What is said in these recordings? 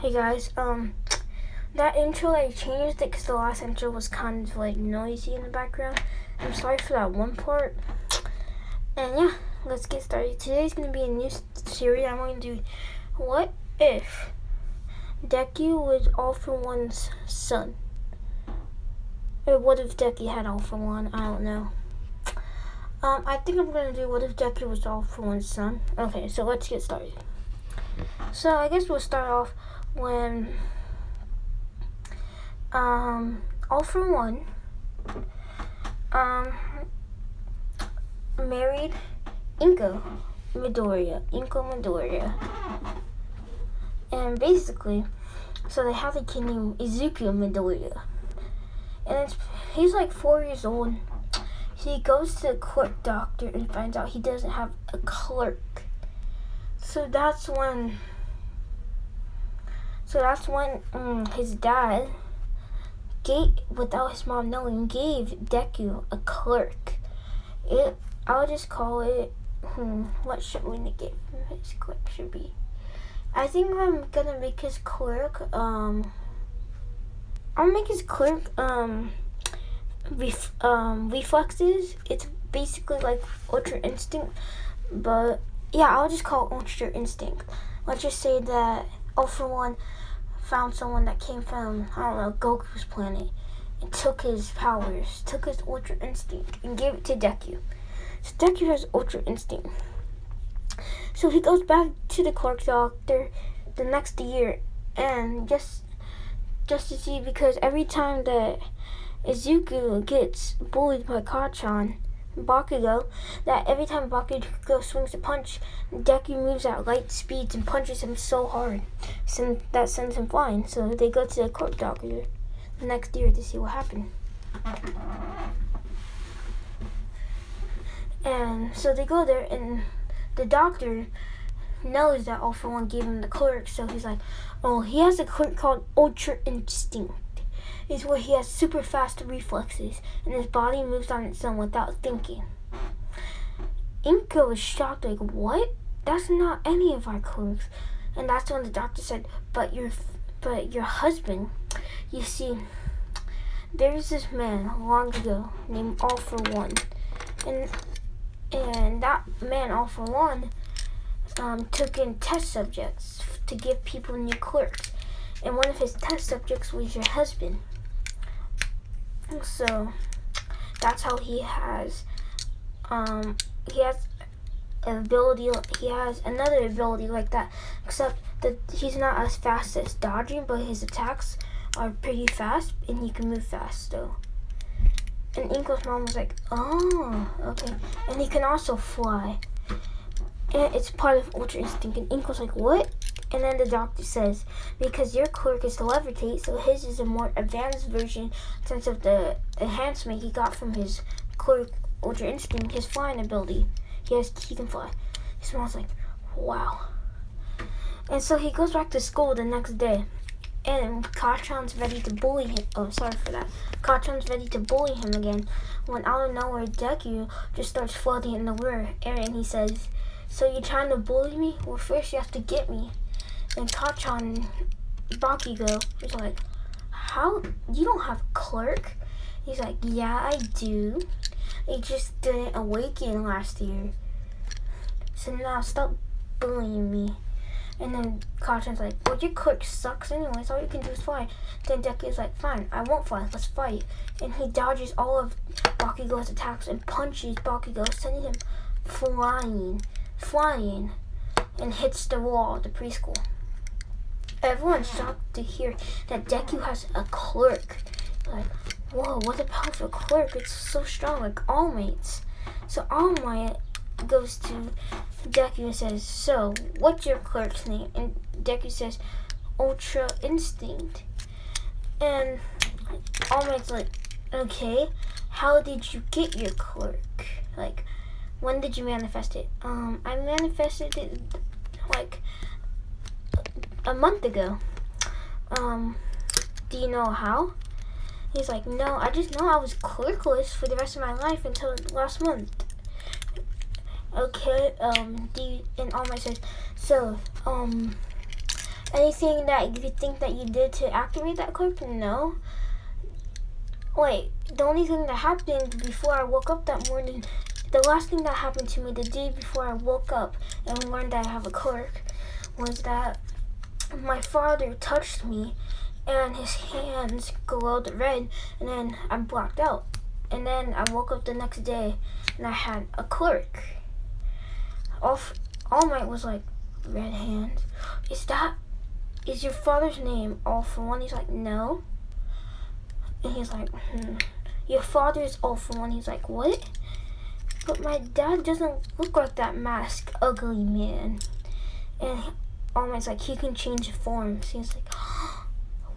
Hey guys, that intro I changed it because the last intro was kind of like noisy in the background. I'm sorry for that one part. And yeah, let's get started. Today's gonna be a new series. I'm going to do what if Deku was All For One's son? Or what if Deku had All For One? I don't know. I think I'm gonna do what if Deku was All For One's son. Okay, so let's get started. So I guess we'll start off when All For One married Inko Midoriya. And basically, so they have a kid named Izuku Midoriya. And he's like 4 years old. He goes to the clerk doctor and finds out he doesn't have a clerk. So that's when his dad, without his mom knowing, gave Deku a clerk. I'll just call it, what should we give him his clerk should be? I think I'm gonna make his clerk, I'll make his clerk, reflexes. It's basically like Ultra Instinct, but yeah, I'll just call it Ultra Instinct. Let's just say that All For One found someone that came from, I don't know, Goku's planet, and took his powers, took his Ultra Instinct, and gave it to Deku. So Deku has Ultra Instinct. So he goes back to the clerk doctor the next year, and just to see, because every time that Izuku gets bullied by Bakugo, that every time Bakugo swings a punch, Deku moves at light speeds and punches him so hard, that sends him flying. So they go to the clerk doctor the next year to see what happened. And so they go there, and the doctor knows that All For One gave him the clerk, so he's like, oh, he has a clerk called Ultra Instinct. It's where he has super fast reflexes, and his body moves on its own without thinking. Inko was shocked, like, what? That's not any of our clerks. And that's when the doctor said, but your husband, you see, there's this man long ago named All For One, and that man All For One took in test subjects to give people new clerks, and one of his test subjects was your husband. So that's how he has an ability. He has another ability like that, except that he's not as fast as dodging, but his attacks are pretty fast, and he can move fast though. And Inko's mom was like, oh, okay. And he can also fly. And it's part of Ultra Instinct. And Inko's like, what? And then the doctor says, because your clerk is to levitate, so his is a more advanced version since of the enhancement he got from his clerk Ultra Instinct, his flying ability. He can fly. His mom's like, wow. And so he goes back to school the next day, and Kachan's ready to bully him. Oh, sorry for that. Kachan's ready to bully him again, when out of nowhere Deku just starts floating in the air, and he says, so you're trying to bully me? Well, first you have to get me. And Kachan, Bakugo, is like, how? You don't have a clerk? He's like, yeah, I do. It just didn't awaken last year. So now stop bullying me. And then Kachan's like, well, your clerk sucks anyways. All you can do is fly. Then Deku's like, fine, I won't fly. Let's fight. And he dodges all of Bakugo's attacks and punches Bakugo, sending him flying, and hits the wall of the preschool. Everyone's shocked to hear that Deku has a clerk. Like, whoa, what a powerful clerk. It's so strong, like All Might's. So All Might goes to Deku and says, so, what's your clerk's name? And Deku says, Ultra Instinct. And All Might's like, okay, how did you get your clerk? Like, when did you manifest it? I manifested it, like, a month ago. Do you know how? He's like, no, I just know I was clerkless for the rest of my life until last month. Okay, and All Might says, so, anything that you think that you did to activate that clerk? No. Wait, the only thing that happened before I woke up that morning, the last thing that happened to me the day before I woke up and learned that I have a clerk, was that my father touched me and his hands glowed red, and then I blacked out. And then I woke up the next day and I had a clerk. All Might was like, red hands. Is your father's name All For One? He's like, no. And he's like, your father is All For One. He's like, what? But my dad doesn't look like that masked, ugly man. And All Might's like, he can change forms. He's like,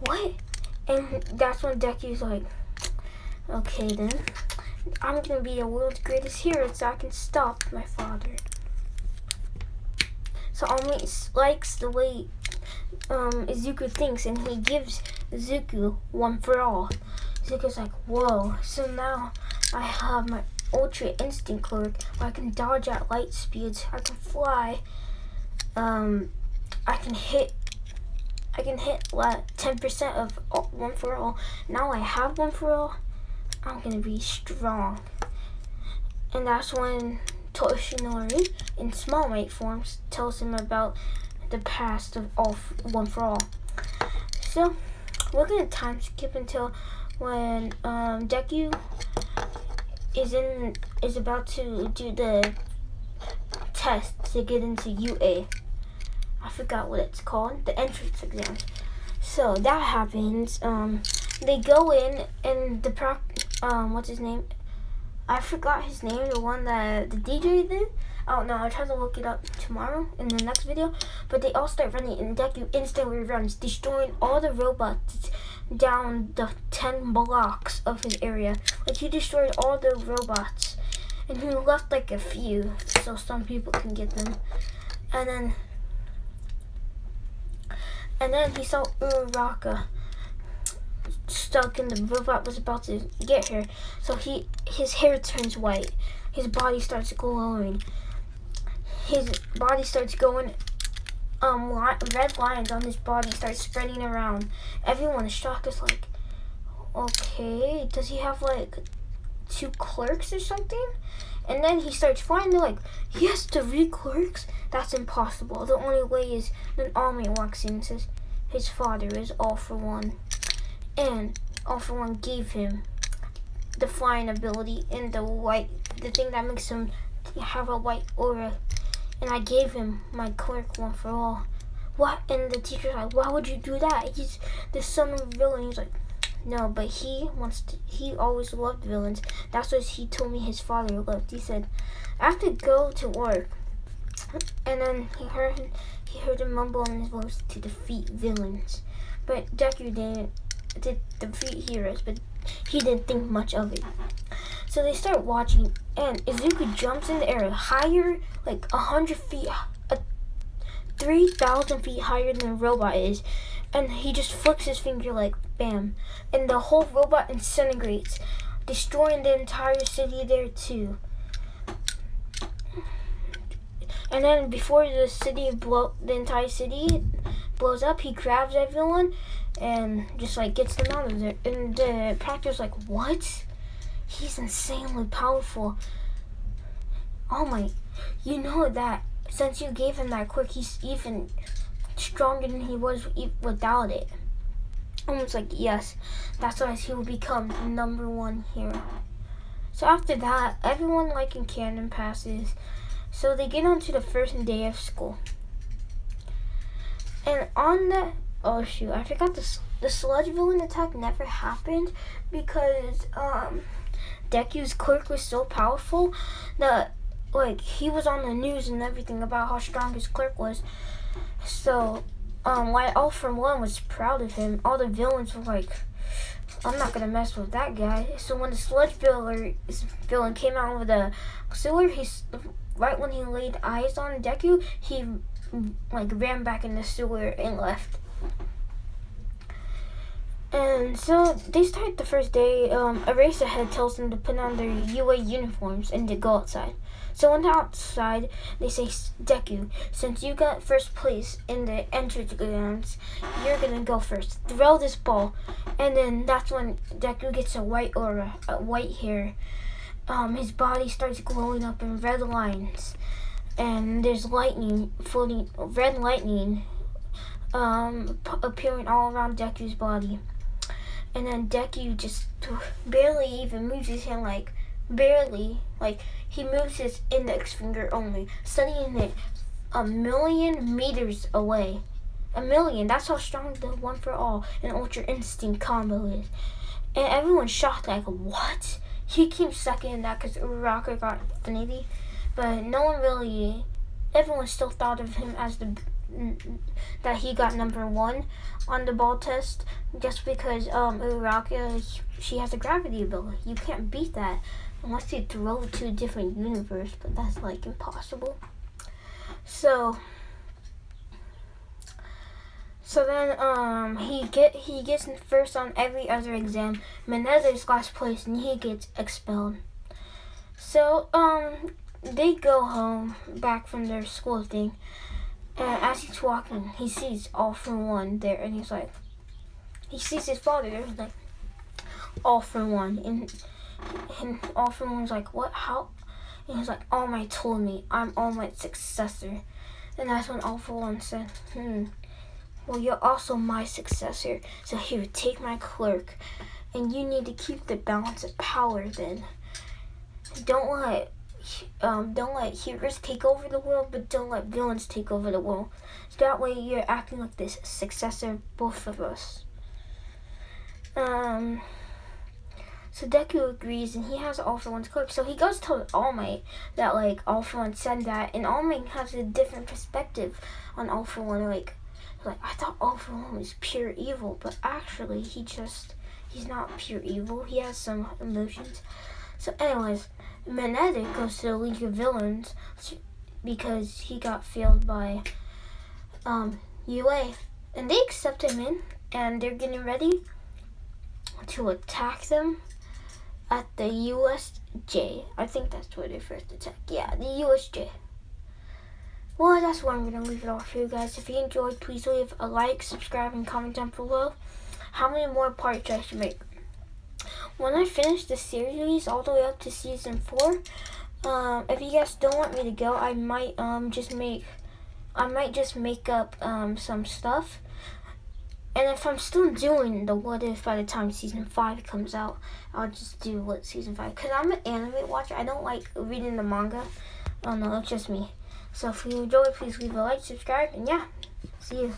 what? And that's when Deku's like, okay then. I'm gonna be the world's greatest hero so I can stop my father. So All Might likes the way Izuku thinks, and he gives Izuku One For All. Izuku's like, whoa, so now I have my Ultra Instinct clerk where I can dodge at light speeds, I can fly, I can hit 10% of One For All. Now I have One For All, I'm gonna be strong. And that's when Toshinori, in Small Might forms, tells him about the past of One For All. So we're gonna time skip until when Deku is about to do the test to get into UA. I forgot what it's called, the entrance exam. So that happens. They go in and what's his name? I forgot his name, the one that the DJ did. I don't know, I'll try to look it up tomorrow in the next video. But they all start running and Deku instantly runs, destroying all the robots down the 10 blocks of his area. Like, he destroyed all the robots. And he left like a few, so some people can get them. And then he saw Uraraka stuck and the robot was about to get her. So his hair turns white. His body starts glowing. His body starts going, red lines on his body start spreading around. Everyone is shocked. It's like, okay, does he have like 2 clerks or something? And then he starts flying. They're like, he has 3 clerks? That's impossible. The only way is then All Might walks in and says his father is All For One. And All For One gave him the flying ability and the thing that makes him have a white aura. And I gave him my clerk One For All. What? And the teacher's like, why would you do that? He's the son of a villain. He's like, no, but he always loved villains. That's what he told me his father loved. He said, I have to go to work. And then he heard him mumble in his voice to defeat villains. But Deku did defeat heroes, but he didn't think much of it. So they start watching, and Izuku jumps in the air higher, like 100 feet, 3,000 feet higher than the robot is. And he just flicks his finger like, bam. And the whole robot disintegrates, destroying the entire city there too. And then before the entire city blows up, he grabs everyone and just like gets them out of there. And the practice like, what? He's insanely powerful. Oh my, you know that since you gave him that quirk, he's even stronger than he was without it. Almost like, yes, that's why he will become #1 hero. So after that, everyone like in canon passes. So they get on to the first day of school. And on the, oh shoot, I forgot the sludge villain attack never happened because Deku's clerk was so powerful that like he was on the news and everything about how strong his clerk was. So why All For One was proud of him, all the villains were like, I'm not gonna mess with that guy. So when the sludge villain came out with a sewer, right when he laid eyes on Deku, he like ran back in the sewer and left. And so they start the first day. Eraserhead tells them to put on their UA uniforms and to go outside. So when they're outside, they say, Deku, since you got first place in the entrance exams, you're gonna go first. Throw this ball. And then that's when Deku gets a white aura, white hair. His body starts glowing up in red lines. And there's lightning, floating, red lightning appearing all around Deku's body. And then Deku just barely even moves his hand, barely. He moves his index finger only, sending it 1,000,000 meters away. 1,000,000, that's how strong the One for All and Ultra Instinct combo is. And everyone's shocked, what? He keeps second that because Uraraka got Infinity, but no one really, everyone still thought of him as that he got number 1 on the ball test, just because Uraraka, she has a gravity ability. You can't beat that unless you throw it to a different universe, but that's impossible. So then he gets first on every other exam. Mineta's last place and he gets expelled. So they go home back from their school thing, and as he's walking, he sees All for One there, and he sees his father there. He's like, All for One, and All for One's like, what? How? And he's like, All Might told me I'm All Might's successor. And that's when All for One said, well, you're also my successor, so here, take my clerk, and you need to keep the balance of power. Then don't let heroes take over the world, but don't let villains take over the world. So that way you're acting like this successor, both of us. So Deku agrees, and he has All for One's clerk. So he goes to All Might that All for One said that, and All Might has a different perspective on All for One. I thought All for One was pure evil, but actually he's not pure evil. He has some emotions. So anyways, Mineta goes to the League of Villains because he got failed by UA, and they accept him in, and they're getting ready to attack them at the USJ. I think that's where they first attack. Yeah, the USJ. Well, that's where I'm going to leave it off for you guys. If you enjoyed, please leave a like, subscribe, and comment down below how many more parts I should make. When I finish the series all the way up to season 4, if you guys don't want me to go, I might just make up some stuff. And if I'm still doing the What If by the time season 5 comes out, I'll just do what season 5. Because I'm an anime watcher. I don't like reading the manga. Oh no, it's just me. So if you enjoyed, please leave a like, subscribe, and yeah, see you.